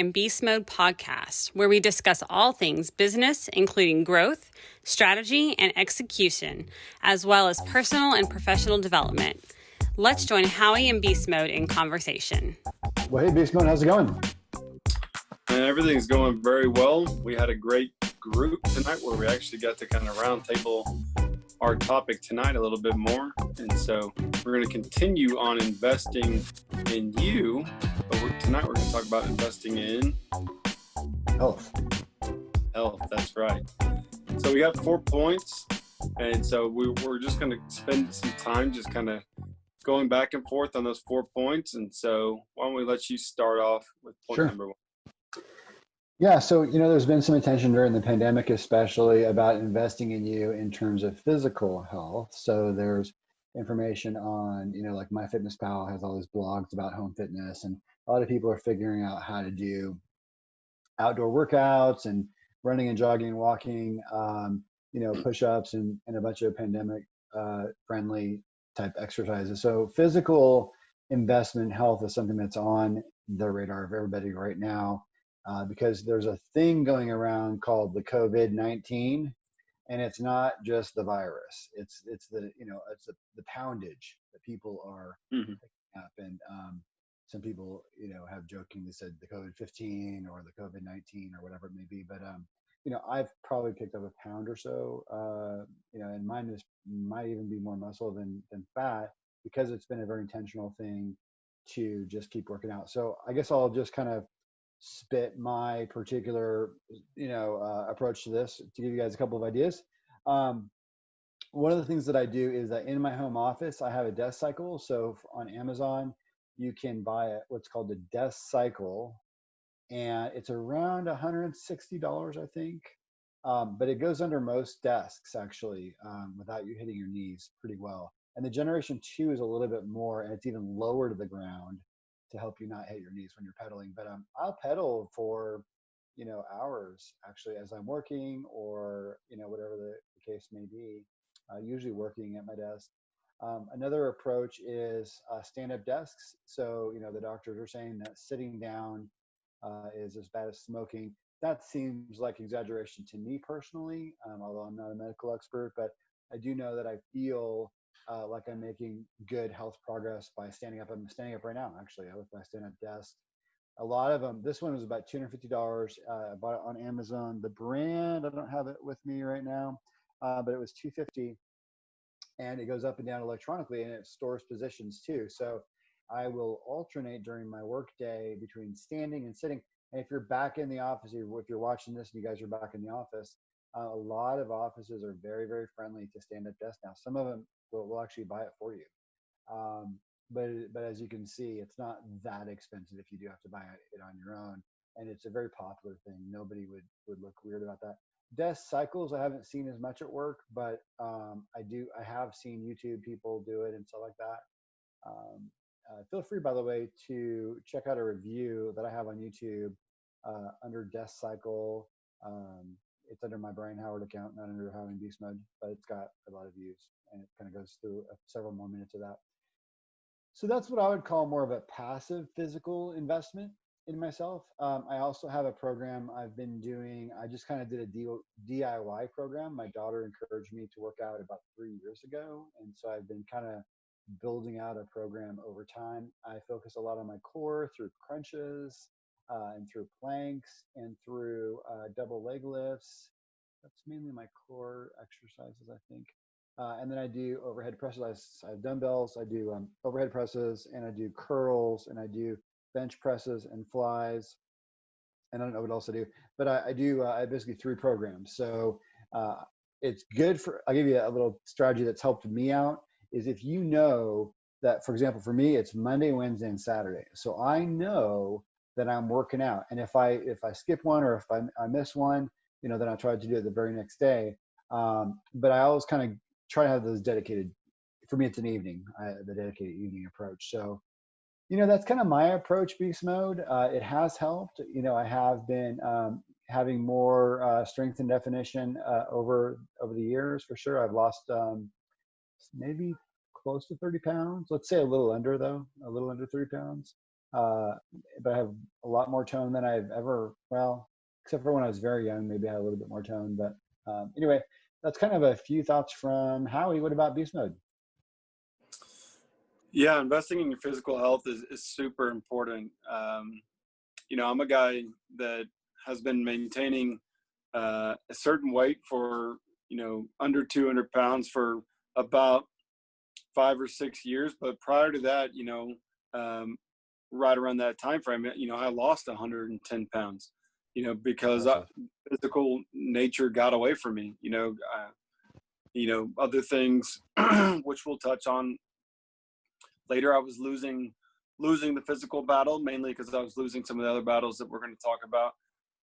and Beastmode podcast, where we discuss all things business, including growth, strategy, and execution, as well as personal and professional development. Let's join Howie and Beastmode in conversation. Well, hey, Beastmode, how's it going? And everything's going very well. We had a great group tonight where we actually got to kind of roundtable our topic tonight a little bit more. And so we're going to continue on investing in you, but tonight we're going to talk about investing in health. That's right. So we have 4 points. And so we're just going to spend some time just kind of going back and forth on those 4 points. And so why don't we let you start off with point number 1? Yeah, so, there's been some attention during the pandemic, especially about investing in you in terms of physical health. So there's information on, like MyFitnessPal has all these blogs about home fitness, and a lot of people are figuring out how to do outdoor workouts and running and jogging and walking, push-ups and a bunch of pandemic friendly type exercises. So physical investment in health is something that's on the radar of everybody right now. Because there's a thing going around called the COVID-19, and it's not just the virus. It's the the poundage that people are picking up, and some people have jokingly said the COVID-15 or the COVID-19 or whatever it may be. But I've probably picked up a pound or so. And mine might even be more muscle than fat, because it's been a very intentional thing to just keep working out. So I guess I'll just kind of spit my particular, approach to this to give you guys a couple of ideas. One of the things that I do is that in my home office, I have a desk cycle. So on Amazon, you can buy what's called the desk cycle, and it's around $160, I think. But it goes under most desks actually, without you hitting your knees pretty well. And the Generation 2 is a little bit more, and it's even lower to the ground to help you not hit your knees when you're pedaling. But I'll pedal for, hours actually as I'm working, or, whatever the case may be, usually working at my desk. Another approach is stand-up desks. So, the doctors are saying that sitting down is as bad as smoking. That seems like exaggeration to me personally, although I'm not a medical expert, but I do know that I feel like I'm making good health progress by standing up. I'm standing up right now, actually, with my stand-up desk. A lot of them, this one was about $250. I bought it on Amazon. The brand, I don't have it with me right now, but it was $250, and it goes up and down electronically, and it stores positions too. So I will alternate during my work day between standing and sitting. And if you're back in the office, if you're watching this and you guys are back in the office, a lot of offices are very, very friendly to stand-up desks now. Some of them will actually buy it for you. But as you can see, it's not that expensive if you do have to buy it on your own. And it's a very popular thing. Nobody would look weird about that. Desk cycles, I haven't seen as much at work, but I have seen YouTube people do it and stuff like that. Feel free, by the way, to check out a review that I have on YouTube under desk cycle. It's under my Brian Howard account, not under Howie Beastmode, but it's got a lot of views, and it kind of goes through several more minutes of that. So that's what I would call more of a passive physical investment in myself. I also have a program I've been doing. I just kind of did a DIY program. My daughter encouraged me to work out about 3 years ago, and so I've been kind of building out a program over time. I focus a lot on my core through crunches, and through planks, and through double leg lifts. That's mainly my core exercises, I think. And then I do overhead presses. I have dumbbells. I do overhead presses, and I do curls, and I do bench presses and flies. And I don't know what else I do, but I have basically 3 programs. So it's good I'll give you a little strategy that's helped me out, is if you know that, for example, for me, it's Monday, Wednesday, and Saturday. So I know that I'm working out. And if I skip one, or if I miss one, then I try to do it the very next day. But I always kind of try to have those dedicated. For me, it's an evening, the dedicated evening approach. So, that's kind of my approach, Beast Mode. It has helped. I have been having more strength and definition over the years, for sure. I've lost maybe close to 30 pounds. Let's say a little under 30 pounds. but I have a lot more tone than I've ever, well, except for when I was very young, maybe I had a little bit more tone. But anyway, that's kind of a few thoughts from Howie. What about beast mode? Yeah, investing in your physical health is super important. I'm a guy that has been maintaining a certain weight for, under 200 pounds for about 5 or 6 years. But prior to that, right around that time frame, I lost 110 pounds, because physical nature got away from me, other things, which we'll touch on later. I was losing the physical battle, mainly because I was losing some of the other battles that we're going to talk about.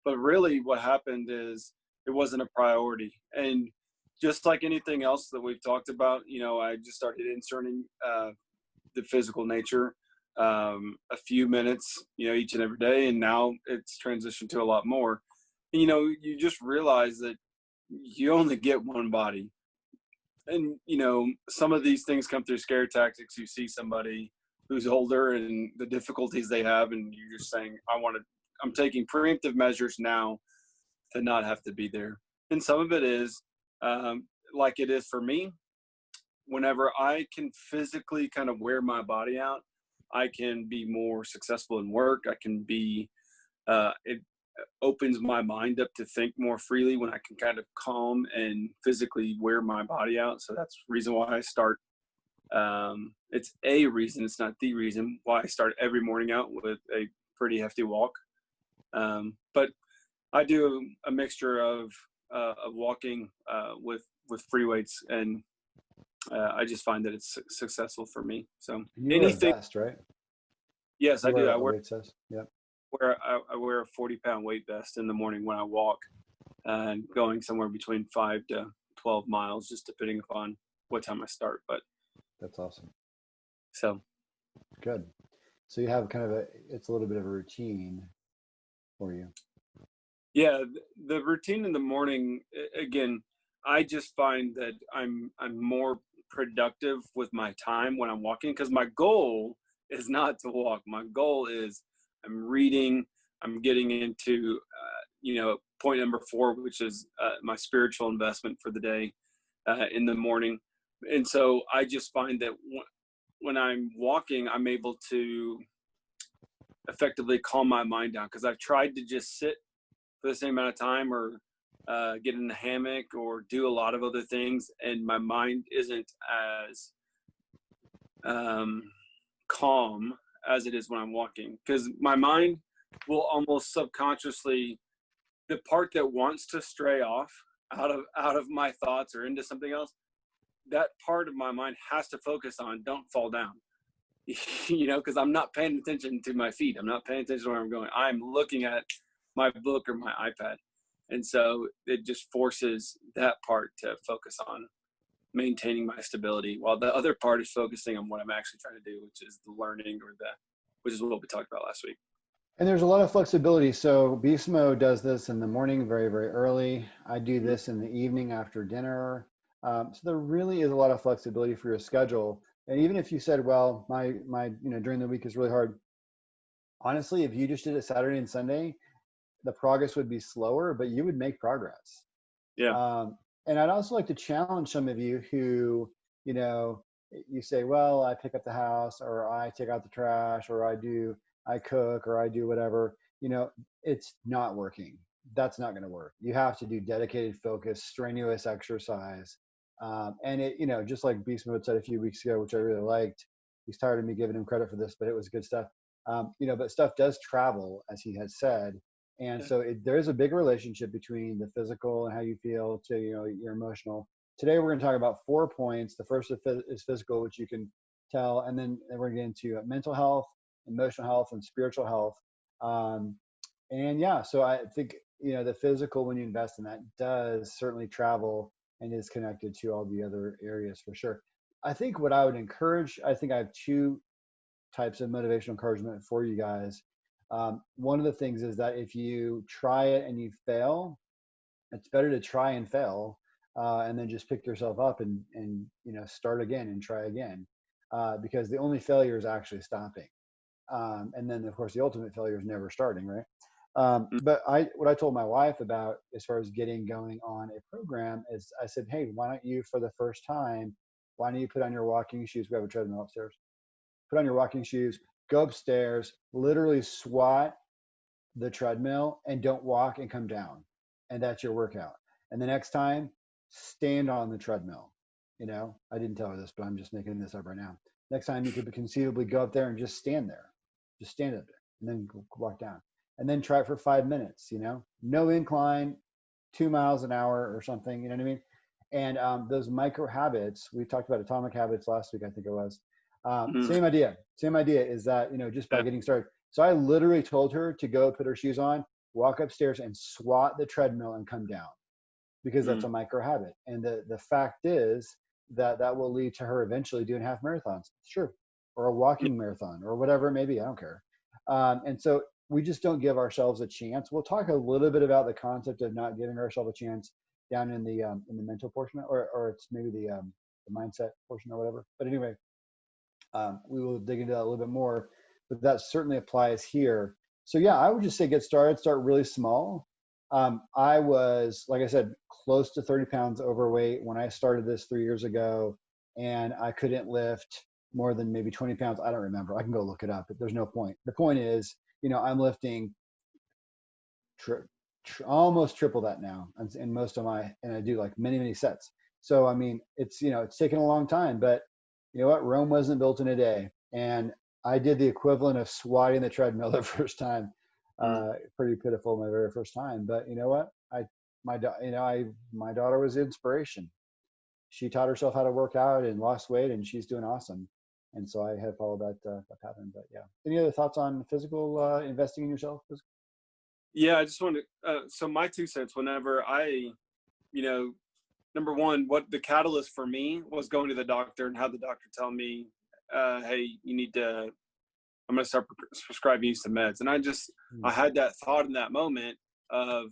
But really what happened is it wasn't a priority. And just like anything else that we've talked about, I just started inserting the physical nature a few minutes, each and every day. And now it's transitioned to a lot more. And, you just realize that you only get one body. And, some of these things come through scare tactics. You see somebody who's older and the difficulties they have, and you're just saying, I'm taking preemptive measures now to not have to be there. And some of it is, like it is for me, whenever I can physically kind of wear my body out, I can be more successful in work. I can be, it opens my mind up to think more freely when I can kind of calm and physically wear my body out. So that's the reason why I start. It's a reason, it's not the reason why I start every morning out with a pretty hefty walk. But I do a mixture of walking with free weights, and I just find that it's successful for me. So you anything, wear a vest, right? Yes, I do. I wear. Yep. I wear a 40-pound weight vest in the morning when I walk, and going somewhere between 5 to 12 miles, just depending upon what time I start. But that's awesome. So good. So you have kind of it's a little bit of a routine for you. Yeah, the routine in the morning, again, I just find that I'm more productive with my time when I'm walking, because my goal is not to walk. My goal is I'm reading, I'm getting into, point number 4, which is my spiritual investment for the day in the morning. And so I just find that when I'm walking, I'm able to effectively calm my mind down, because I've tried to just sit for the same amount of time, or get in the hammock, or do a lot of other things, and my mind isn't as calm as it is when I'm walking, because my mind will almost subconsciously, the part that wants to stray off out of my thoughts or into something else, that part of my mind has to focus on don't fall down, because I'm not paying attention to my feet, I'm not paying attention to where I'm going, I'm looking at my book or my iPad. And so it just forces that part to focus on maintaining my stability, while the other part is focusing on what I'm actually trying to do, which is the learning, which is what we talked about last week. And there's a lot of flexibility. So Beast Mode does this in the morning, very, very early. I do this in the evening after dinner. So there really is a lot of flexibility for your schedule. And even if you said, well, my during the week is really hard. Honestly, if you just did it Saturday and Sunday, the progress would be slower, but you would make progress. Yeah. And I'd also like to challenge some of you who, you say, well, I pick up the house, or I take out the trash, or I cook, or I do whatever. It's not working. That's not going to work. You have to do dedicated focus, strenuous exercise. And it, just like Beast Mode said a few weeks ago, which I really liked, he's tired of me giving him credit for this, but it was good stuff. But stuff does travel, as he has said. And so there is a big relationship between the physical and how you feel to, your emotional. Today, we're going to talk about 4 points. The first is physical, which you can tell. And then we're going to get into mental health, emotional health, and spiritual health. So I think, the physical, when you invest in that, does certainly travel and is connected to all the other areas for sure. I think what I would encourage, I think I have 2 types of motivational encouragement for you guys. One of the things is that if you try it and you fail, it's better to try and fail, and then just pick yourself up and start again and try again, because the only failure is actually stopping. And then of course the ultimate failure is never starting, right? Mm. But what I told my wife about as far as getting going on a program is I said, hey, why don't you, for the first time, why don't you put on your walking shoes? We have a treadmill upstairs. Put on your walking shoes, go upstairs, literally swat the treadmill and don't walk and come down. And that's your workout. And the next time, stand on the treadmill. You know, I didn't tell her this, but I'm just making this up right now. Next time you could conceivably go up there and just stand there. Just stand up there and then walk down. And then try it for 5 minutes, you know, no incline, 2 miles an hour or something, you know what I mean? And those micro habits, we talked about atomic habits last week, I think it was. Mm. Same idea. Same idea is that, you know, just by Yeah. getting started. So I literally told her to go put her shoes on, walk upstairs and swat the treadmill and come down because that's Mm. a micro habit. And the fact is that that will lead to her eventually doing half marathons. It's true. Or a walking marathon or whatever it may be. I don't care. And so we just don't give ourselves a chance. We'll talk a little bit about the concept of not giving ourselves a chance down in the mental portion, or it's maybe the mindset portion or whatever. But anyway, we will dig into that a little bit more, but that certainly applies here. So yeah, I would just say get started, start really small. I was, like I said, close to 30 pounds overweight when I started this 3 years ago, and I couldn't lift more than maybe 20 pounds. I don't remember. I can go look it up, but there's no point. The point is, you know, I'm lifting almost triple that now in most of my, and I do like many sets. So, I mean, it's, you know, it's taken a long time, but you know what? Rome wasn't built in a day. And I did the equivalent of swatting the treadmill the first time. Mm. Pretty pitiful my very first time. But you know what? My daughter was inspiration. She taught herself how to work out and lost weight, and she's doing awesome. And so I have followed that pattern. But yeah, any other thoughts on physical investing in yourself? Yeah, I just wanted so my 2 cents, whenever I, you know, number one, what the catalyst for me was going to the doctor and had the doctor tell me, hey, you need to, I'm going to start prescribing you some meds. And I had that thought in that moment of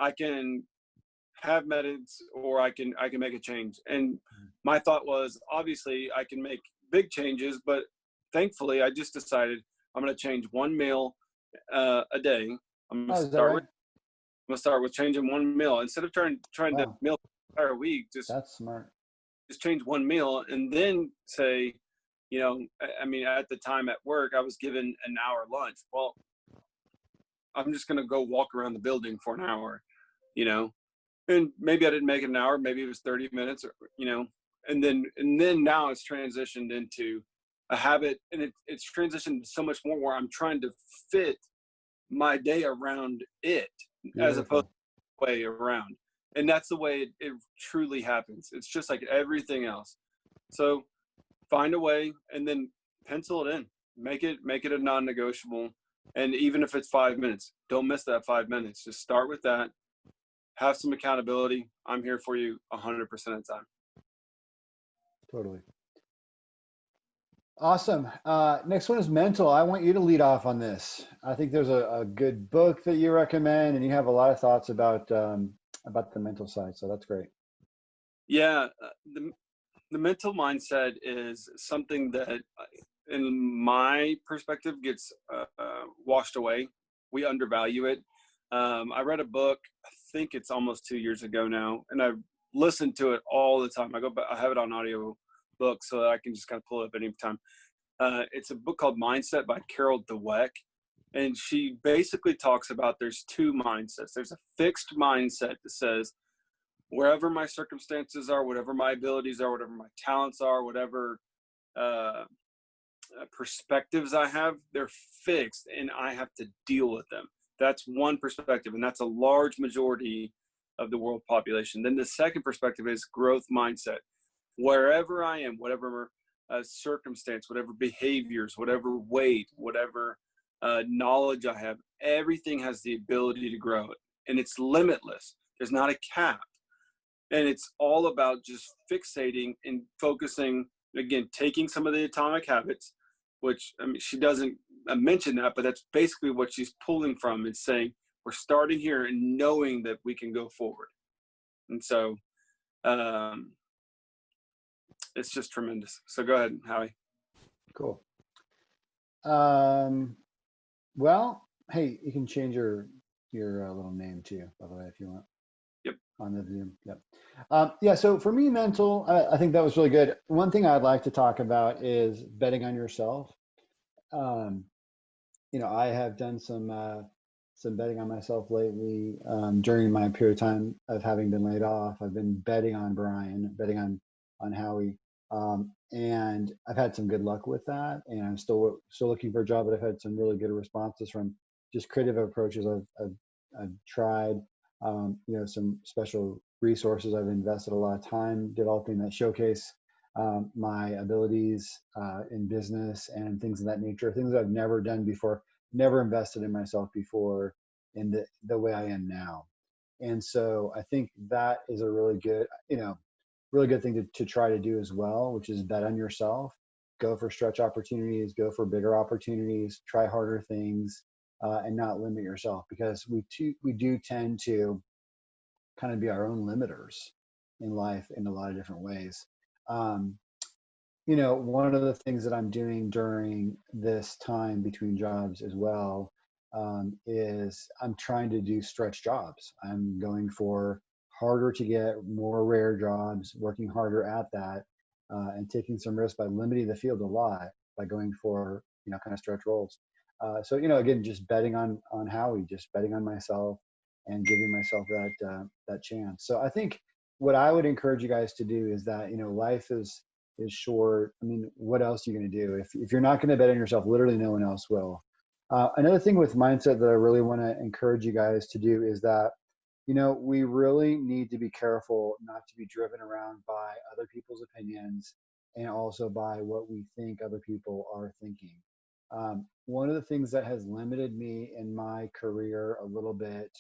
I can have meds or I can make a change. And my thought was, obviously I can make big changes, but thankfully I just decided I'm going to change one meal a day. I'm going Oh, to is that right? start with changing one meal instead of trying to Wow, meal the entire week. that's smart. Just change one meal and then say, you know, I mean, at the time at work, I was given an hour lunch. Well, I'm just going to go walk around the building for an hour, you know, and maybe I didn't make it an hour, maybe it was 30 minutes, or, you know, and then now it's transitioned into a habit, and it's transitioned so much more where I'm trying to fit my day around it as opposed Beautiful. to the way around. And that's the way it truly happens. It's just like everything else. So find a way and then pencil it in, make it a non-negotiable. And even if it's 5 minutes, don't miss that 5 minutes. Just start with that. Have some accountability. I'm here for you 100% of the time. Totally. Awesome. Next one is mental. I want you to lead off on this. I think there's a good book that you recommend, and you have a lot of thoughts about the mental side. So that's great. Yeah, the mental mindset is something that, in my perspective, gets washed away. We undervalue it. I read a book, I think it's almost 2 years ago now, and I've listened to it all the time. I have it on audio book so that I can just kind of pull it up any time. It's a book called Mindset by Carol Dweck. And she basically talks about there's two mindsets. There's a fixed mindset that says, wherever my circumstances are, whatever my abilities are, whatever my talents are, whatever uh, perspectives I have, they're fixed and I have to deal with them. That's one perspective, and that's a large majority of the world population. Then the second perspective is growth mindset. Wherever I am, whatever circumstance, whatever behaviors, whatever weight, whatever knowledge I have, everything has the ability to grow, and it's limitless. There's not a cap. And it's all about just fixating and focusing, again, taking some of the atomic habits, which, I mean, she doesn't mention that, but that's basically what she's pulling from. It's saying we're starting here and knowing that we can go forward. And so it's just tremendous. So go ahead, Howie. Cool. Well, hey, you can change your little name too, by the way, if you want. Yep. On the Zoom. Yep. Yeah. So for me, mental, I think that was really good. One thing I'd like to talk about is betting on yourself. Um, I have done some betting on myself lately. During my period of time of having been laid off, I've been betting on Brian, betting on Howie, and I've had some good luck with that. And I'm still looking for a job, but I've had some really good responses from just creative approaches I've tried. Some special resources I've invested a lot of time developing that showcase my abilities in business and things of that nature, things that I've never done before, never invested in myself before in the way I am now. And so I think that is a really good thing to try to do as well, which is bet on yourself, go for stretch opportunities, go for bigger opportunities, try harder things, and not limit yourself, because we do tend to kind of be our own limiters in life in a lot of different ways. Um, one of the things that I'm doing during this time between jobs as well, is I'm trying to do stretch jobs. I'm going for harder to get, more rare jobs, working harder at that, and taking some risk by limiting the field a lot by going for, kind of stretch roles. So, again, just betting on Howie, just betting on myself and giving myself that chance. So I think what I would encourage you guys to do is that, life is short. I mean, what else are you going to do? If you're not going to bet on yourself, literally no one else will. Another thing with mindset that I really want to encourage you guys to do is that, we really need to be careful not to be driven around by other people's opinions and also by what we think other people are thinking. One of the things that has limited me in my career a little bit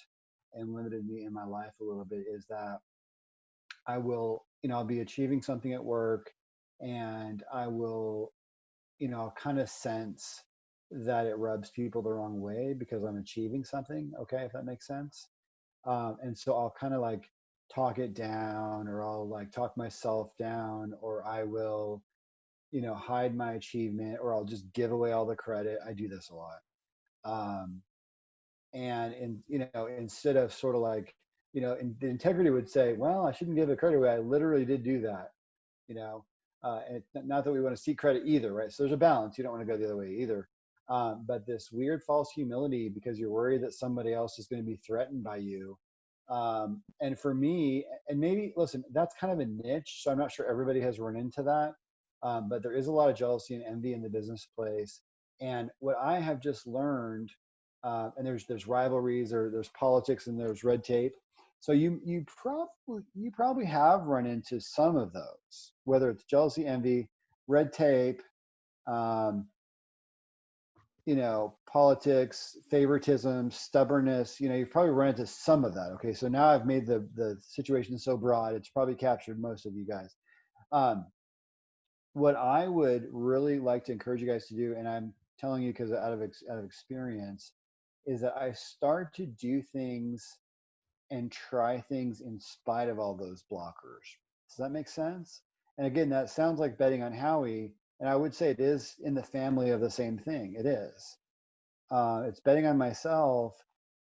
and limited me in my life a little bit is that I'll be achieving something at work, and I will, kind of sense that it rubs people the wrong way because I'm achieving something. Okay, if that makes sense. And so I'll kind of like talk it down, or I'll like talk myself down, or I will, hide my achievement, or I'll just give away all the credit. I do this a lot. Um, and instead of sort of like, and the integrity would say, well, I shouldn't give the credit away. I literally did do that, you know, and it's not that we want to seek credit either, right? So there's a balance. You don't want to go the other way either. But this weird false humility because you're worried that somebody else is going to be threatened by you. And for me, and maybe, listen, that's kind of a niche, so I'm not sure everybody has run into that. But there is a lot of jealousy and envy in the business place. And what I have just learned, and there's rivalries, or there's politics, and there's red tape. So you probably have run into some of those, whether it's jealousy, envy, red tape, um, politics, favoritism, stubbornness. You've probably run into some of that. Okay, so now I've made the situation so broad, it's probably captured most of you guys. Um, what I would really like to encourage you guys to do, and I'm telling you because out of experience, is that I start to do things and try things in spite of all those blockers. Does that make sense? And again, that sounds like betting on Howie, and I would say it is in the family of the same thing. It is. It's betting on myself,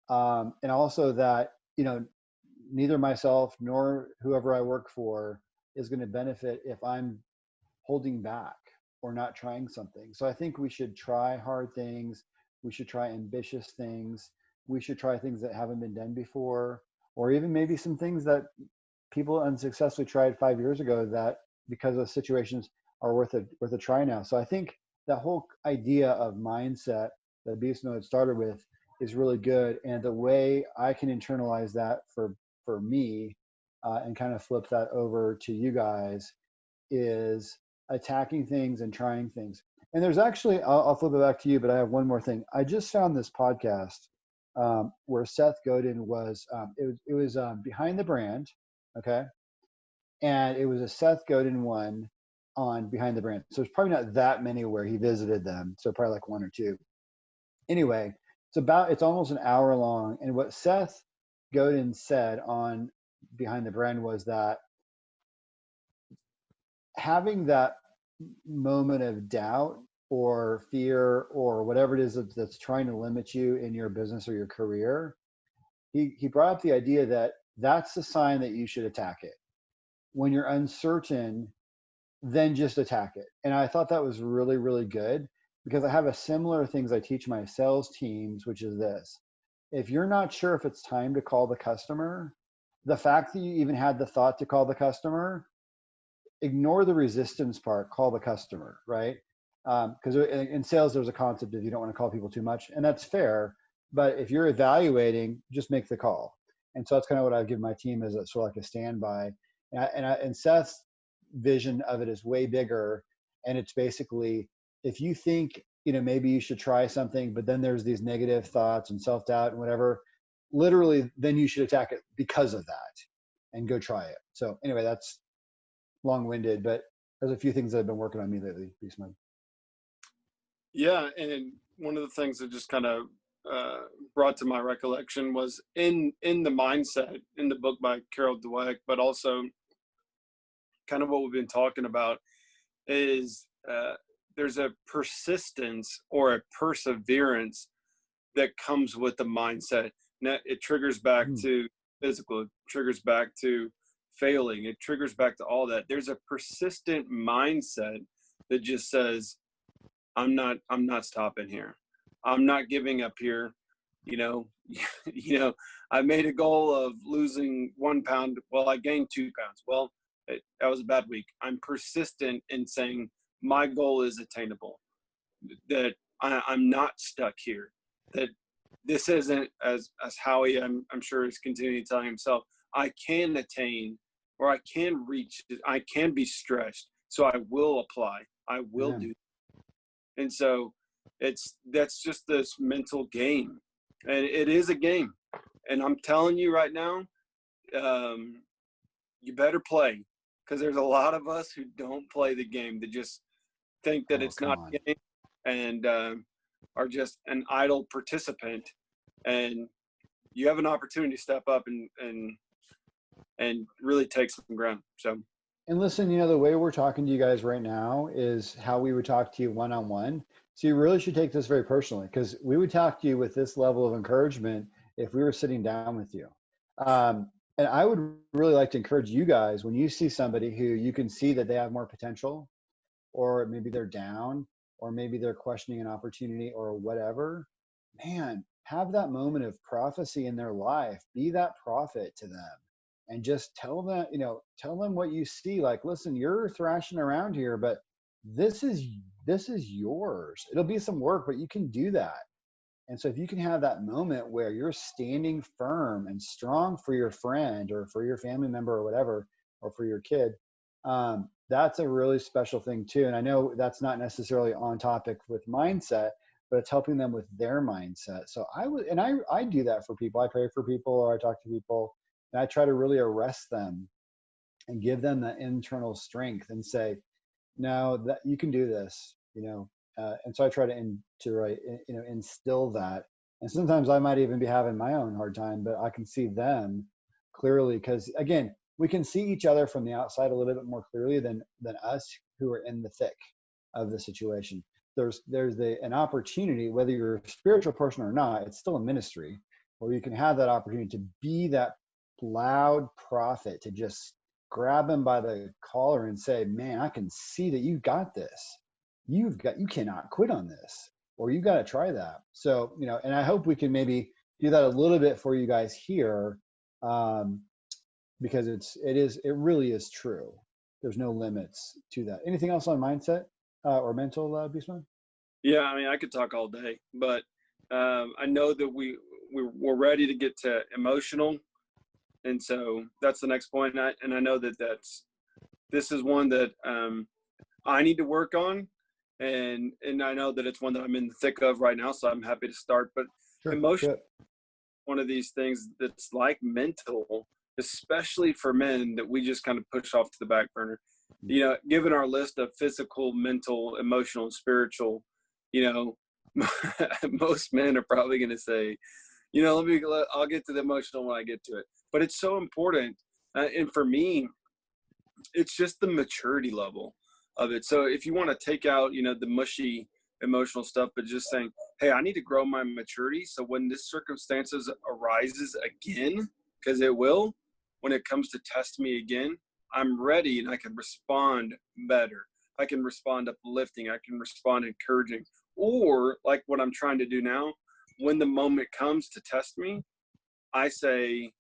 and also that neither myself nor whoever I work for is going to benefit if I'm holding back or not trying something. So I think we should try hard things. We should try ambitious things. We should try things that haven't been done before, or even maybe some things that people unsuccessfully tried 5 years ago that, because of situations, are worth a try now. So I think that whole idea of mindset that Beastmode started with is really good. And the way I can internalize that for me, and kind of flip that over to you guys, is attacking things and trying things. And there's actually, I'll flip it back to you, but I have one more thing. I just found this podcast where Seth Godin was, it was Behind the Brand, okay? And it was a Seth Godin one on Behind the Brand. So it's probably not that many where he visited them. So probably like one or two. Anyway, it's almost an hour long. And what Seth Godin said on Behind the Brand was that having that moment of doubt or fear or whatever it is that's trying to limit you in your business or your career, he brought up the idea that that's the sign that you should attack it. When you're uncertain, then just attack it. And I thought that was really, really good, because I have a similar things I teach my sales teams, which is this: if you're not sure if it's time to call the customer, the fact that you even had the thought to call the customer, ignore the resistance part, call the customer, right? Because in sales, there's a concept of you don't want to call people too much, and that's fair. But if you're evaluating, just make the call. And so that's kind of what I give my team as a sort of like a standby. And Seth's vision of it is way bigger. And it's basically, if you think, maybe you should try something, but then there's these negative thoughts and self-doubt and whatever, literally, then you should attack it because of that and go try it. So anyway, that's long-winded, but there's a few things that I've been working on me lately, Beastmode. Yeah, and one of the things that just kind of brought to my recollection was in the mindset in the book by Carol Dweck, but also kind of what we've been talking about is there's a persistence or a perseverance that comes with the mindset. Now, it triggers back to physical, it triggers back to failing, it triggers back to all that. There's a persistent mindset that just says, I'm not stopping here. I'm not giving up here. I made a goal of losing 1 pound. Well, I gained 2 pounds. Well, that was a bad week. I'm persistent in saying my goal is attainable, that I'm not stuck here, that this isn't, as Howie, I'm sure is continuing telling himself, I can attain, or I can reach, I can be stretched. So I will apply. I will do. And so that's just this mental game, and it is a game. And I'm telling you right now, you better play, because there's a lot of us who don't play the game, that just think that it's not a game and are just an idle participant. And you have an opportunity to step up and really take some ground. So. And listen, the way we're talking to you guys right now is how we would talk to you one-on-one. So you really should take this very personally, because we would talk to you with this level of encouragement if we were sitting down with you. And I would really like to encourage you guys, when you see somebody who you can see that they have more potential, or maybe they're down, or maybe they're questioning an opportunity or whatever, man, have that moment of prophecy in their life. Be that prophet to them. And just tell them what you see. Like, listen, you're thrashing around here, but this is yours. It'll be some work, but you can do that. And so if you can have that moment where you're standing firm and strong for your friend or for your family member or whatever, or for your kid, that's a really special thing too. And I know that's not necessarily on topic with mindset, but it's helping them with their mindset. So I do that for people. I pray for people, or I talk to people. And I try to really arrest them and give them the internal strength and say, no, that you can do this, and so I try to instill that. And sometimes I might even be having my own hard time, but I can see them clearly, because again, we can see each other from the outside a little bit more clearly than us who are in the thick of the situation. There's an opportunity, whether you're a spiritual person or not, it's still a ministry where you can have that opportunity to be that loud prophet, to just grab him by the collar and say, man, I can see that you got this. You cannot quit on this, or you got to try that. So, and I hope we can maybe do that a little bit for you guys here, because it really is true. There's no limits to that. Anything else on mindset or mental, Beastmode? Yeah, I mean, I could talk all day, but I know that we're ready to get to emotional. And so that's the next point. And I know that this is one that I need to work on. And I know that it's one that I'm in the thick of right now. So I'm happy to start. But emotion, one of these things that's like mental, especially for men, that we just kind of push off to the back burner. Given our list of physical, mental, emotional, and spiritual, most men are probably going to say, I'll get to the emotional when I get to it. But it's so important. And for me, it's just the maturity level of it. So if you want to take out, the mushy emotional stuff, but just saying, hey, I need to grow my maturity. So when this circumstances arises again, because it will, when it comes to test me again, I'm ready and I can respond better. I can respond uplifting. I can respond encouraging. Or like what I'm trying to do now, when the moment comes to test me, I say,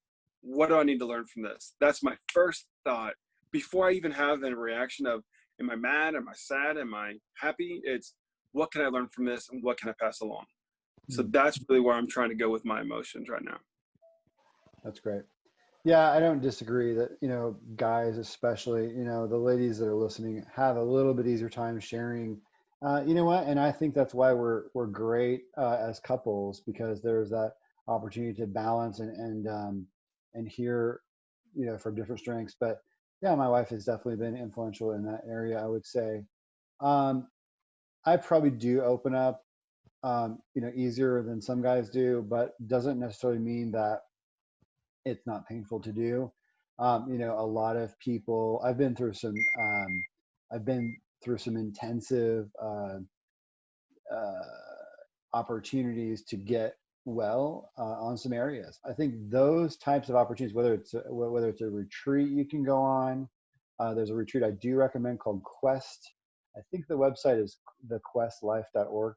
what do I need to learn from this? That's my first thought. Before I even have a reaction of, am I mad? Am I sad? Am I happy? It's, what can I learn from this and what can I pass along? So that's really where I'm trying to go with my emotions right now. That's great. Yeah, I don't disagree that, guys, especially, the ladies that are listening have a little bit easier time sharing. You know what? And I think that's why we're great as couples, because there's that opportunity to balance and hear, from different strengths. But yeah, my wife has definitely been influential in that area, I would say. I probably do open up, easier than some guys do, but doesn't necessarily mean that it's not painful to do. A lot of people, I've been through some intensive opportunities to get well on some areas. I think those types of opportunities, whether it's a retreat you can go on, there's a retreat I do recommend called Quest. I think the website is thequestlife.org.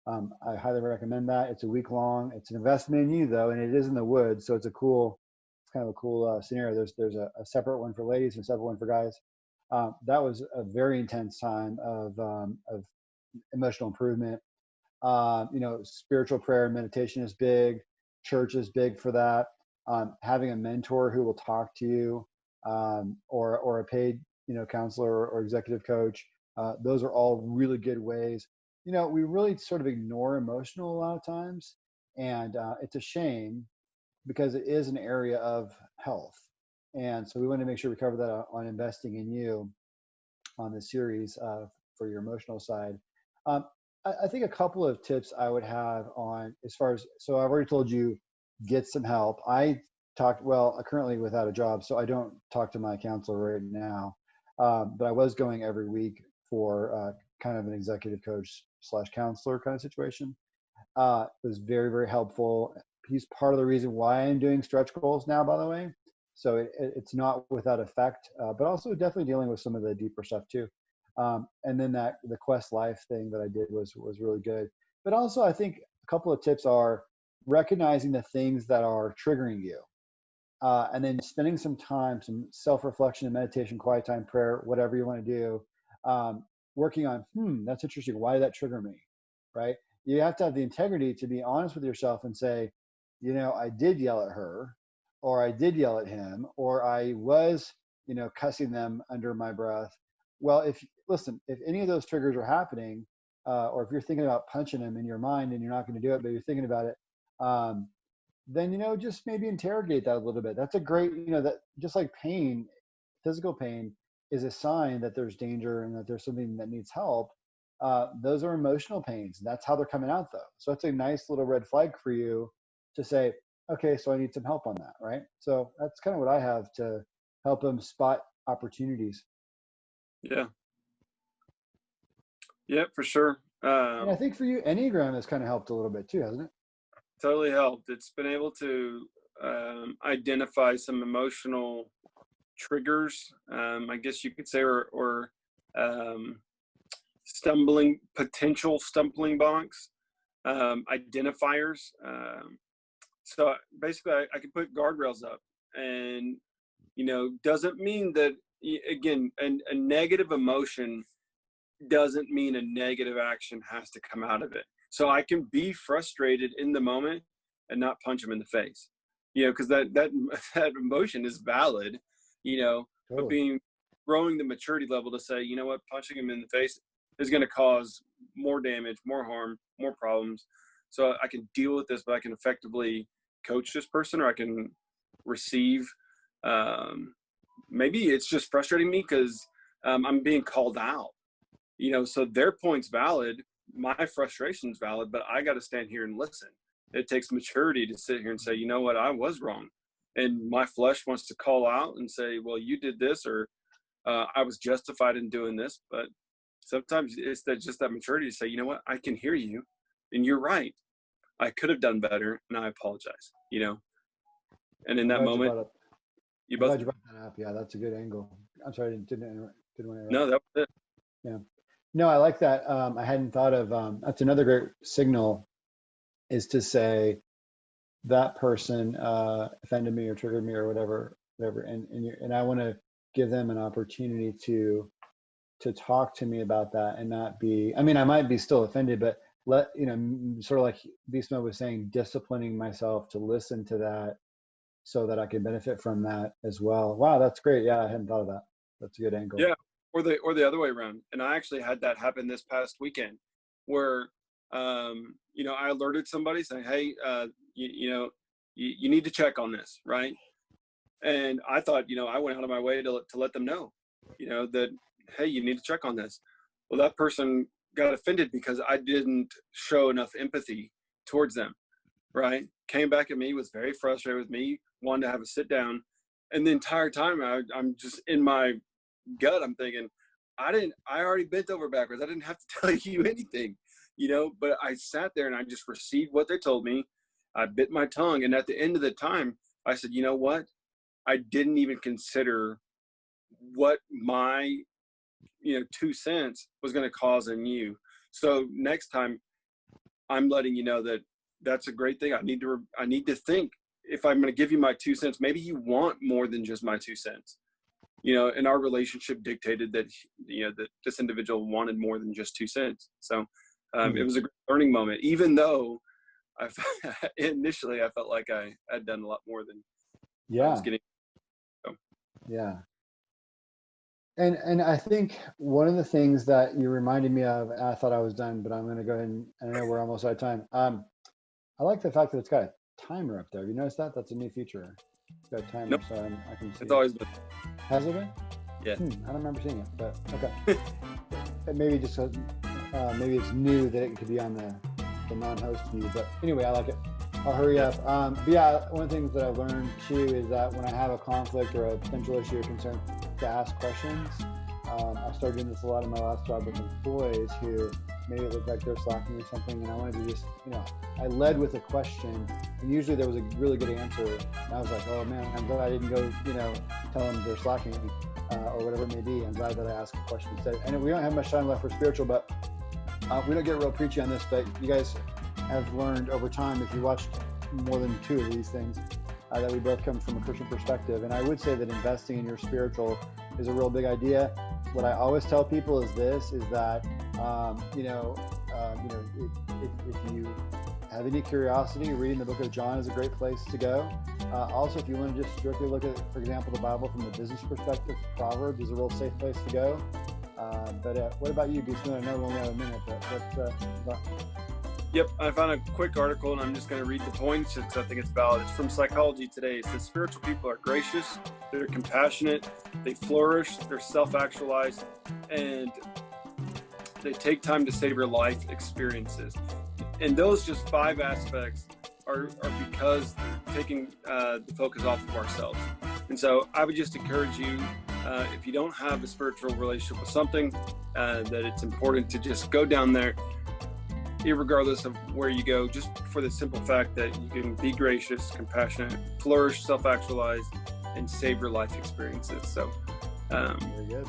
I highly recommend that. It's a week long. It's an investment in you though, and it is in the woods, so it's kind of a cool scenario. There's a separate one for ladies and a separate one for guys. That was a very intense time of emotional improvement. Spiritual prayer and meditation is big. Church is big for that. Having a mentor who will talk to you, or a paid, counselor or executive coach. Those are all really good ways. We really sort of ignore emotional a lot of times, and it's a shame because it is an area of health. And so we want to make sure we cover that on investing in you on the series for your emotional side. I think a couple of tips I would have on so I've already told you, get some help. I currently without a job, so I don't talk to my counselor right now. But I was going every week for kind of an executive coach / counselor kind of situation. It was very, very helpful. He's part of the reason why I'm doing stretch goals now, by the way. So it's not without effect, but also definitely dealing with some of the deeper stuff too. And then the Quest Life thing that I did was really good. But also I think a couple of tips are recognizing the things that are triggering you. And then spending some time, some self-reflection and meditation, quiet time, prayer, whatever you want to do, working on, that's interesting. Why did that trigger me? Right? You have to have the integrity to be honest with yourself and say, I did yell at her, or I did yell at him, or I was, cussing them under my breath. Well, if any of those triggers are happening, or if you're thinking about punching him in your mind and you're not going to do it, but you're thinking about it, then, just maybe interrogate that a little bit. That's a great, that just like pain, physical pain is a sign that there's danger and that there's something that needs help. Those are emotional pains. That's how they're coming out though. So that's a nice little red flag for you to say, okay, so I need some help on that, right? So that's kind of what I have to help them spot opportunities. Yeah. Yeah, for sure. And I think for you, Enneagram has kind of helped a little bit too, hasn't it? Totally helped. It's been able to identify some emotional triggers, I guess you could say, or potential stumbling blocks, identifiers. So basically I can put guardrails up, and, doesn't mean that, again, a negative emotion doesn't mean a negative action has to come out of it. So I can be frustrated in the moment and not punch him in the face, because that emotion is valid, totally. But growing the maturity level to say, what, punching him in the face is going to cause more damage, more harm, more problems. So I can deal with this, but I can effectively coach this person, or I can receive. Maybe it's just frustrating me because I'm being called out, so their point's valid. My frustration's valid, but I got to stand here and listen. It takes maturity to sit here and say, what, I was wrong. And my flesh wants to call out and say, well, you did this, or I was justified in doing this, but sometimes it's just that maturity to say, you know what, I can hear you and you're right. I could have done better and I apologize, and in that moment, I'm glad you brought that up. Yeah, that's a good angle. I'm sorry, didn't want to interrupt. No, that was it. Yeah. No, I like that. I hadn't thought of, that's another great signal, is to say that person offended me or triggered me or whatever, and I want to give them an opportunity to talk to me about that and not be, I mean, I might be still offended, but sort of like Beastmode was saying, disciplining myself to listen to that so that I can benefit from that as well. Wow, that's great. Yeah, I hadn't thought of that. That's a good angle. Yeah, or the other way around. And I actually had that happen this past weekend where, I alerted somebody saying, hey, you need to check on this, right? And I thought, I went out of my way to let them know, that, hey, you need to check on this. Well, that person got offended because I didn't show enough empathy towards them, right? Came back at me, was very frustrated with me, wanted to have a sit down. And the entire time I'm just in my gut, I'm thinking, I already bent over backwards. I didn't have to tell you anything, but I sat there and I just received what they told me. I bit my tongue. And at the end of the time, I said, you know what? I didn't even consider what my, 2 cents was going to cause in you. So next time I'm letting you know that that's a great thing. I need to think, if I'm going to give you my 2 cents, maybe you want more than just my 2 cents. And our relationship dictated that, that this individual wanted more than just 2 cents. So it was a great learning moment, even though initially I felt like I had done a lot more than I was getting. So. Yeah. And I think one of the things that you reminded me of, I thought I was done, but I'm going to go ahead and I know we're almost out of time. I like the fact that it's got a timer up there. Have you noticed that? That's a new feature. It's got a timer, nope. So I can see. It's always been. Has it been? Yeah. I don't remember seeing it, but okay. Maybe maybe it's new that it could be on the non-host view. But anyway, I like it. I'll hurry up. But yeah, one of the things that I've learned too is that when I have a conflict or a potential issue or concern, to ask questions. I started doing this a lot in my last job with employees who maybe it looked like they're slacking or something, and I wanted to just, I led with a question, and usually there was a really good answer, and I was like, oh man, I'm glad I didn't go, tell them they're slacking, or whatever it may be. I'm glad that I asked a question instead. And we don't have much time left for spiritual, but we don't get real preachy on this, but you guys have learned over time, if you watched more than 2 of these things, that we both come from a Christian perspective. And I would say that investing in your spiritual is a real big idea. What I always tell people is that, if you have any curiosity, reading the book of John is a great place to go. Also, if you want to just strictly look at, for example, the Bible from a business perspective, Proverbs is a real safe place to go. But what about you, Beastmode? I know we only have a minute, but what's Yep, I found a quick article, and I'm just going to read the points because I think it's valid. It's from Psychology Today. It says spiritual people are gracious, they're compassionate, they flourish, they're self-actualized, and they take time to savor life experiences. And those just 5 aspects are because taking the focus off of ourselves. And so I would just encourage you, if you don't have a spiritual relationship with something, that it's important to just go down there, irregardless of where you go, just for the simple fact that you can be gracious, compassionate, flourish, self-actualize, and savor life experiences. So, very good.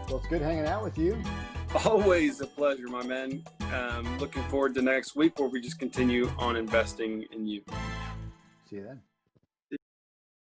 Well, it's good hanging out with you. Always a pleasure, my man. Looking forward to next week where we just continue on investing in you. See you then.